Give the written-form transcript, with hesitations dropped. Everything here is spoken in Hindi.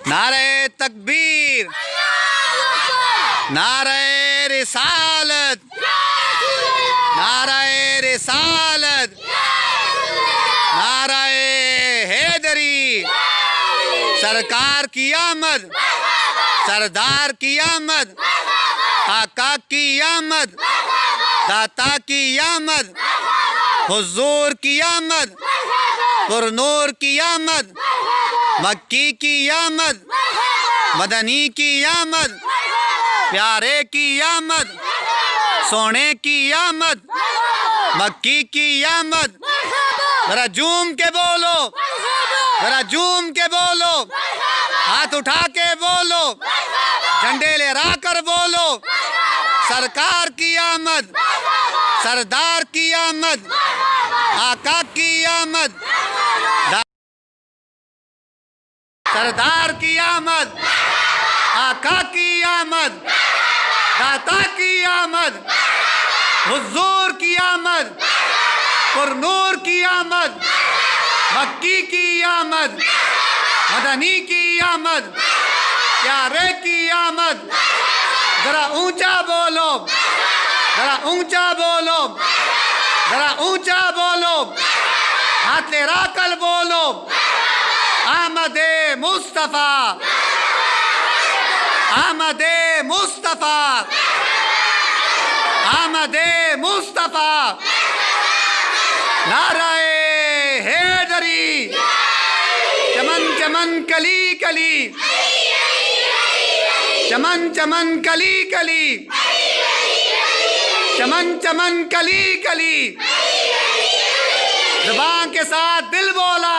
नारे तकबीर, नारे रिसालत, नारे रिसालत, नारे हैदरी। सरकार की आमद, सरदार की आमद, आका की आमद, दाता की आमद, हुजूर की आमद, पुरनूर की आमद, मक्की की आमद, मदनी की आमद, प्यारे की आमद, सोने की आमद, मक्की की आमद। जरा झूम के बोलो, जरा झूम के बोलो, हाथ उठा के बोलो, झंडे लहरा कर बोलो। सरकार की आमद, सरदार की आमद, आका की आमद, सरदार की आमद, आका की आमद, दाता की आमद, हुजूर की आमद, पुरनूर की आमद, मक्की की आमद, मदनी की आमद, प्यारे की आमद। जरा ऊंचा बोलो, जरा ऊंचा बोलो, जरा ऊंचा बोलो, हाथ लहरा कर बोलो। आमदे मुस्तफा, आमदे मुस्तफा, आमदे मुस्तफा। नाराए हैदरी, चमन चमन कली कली, चमन चमन कली कली, चमन चमन कली कली। ज़ुबान के साथ दिल बोला।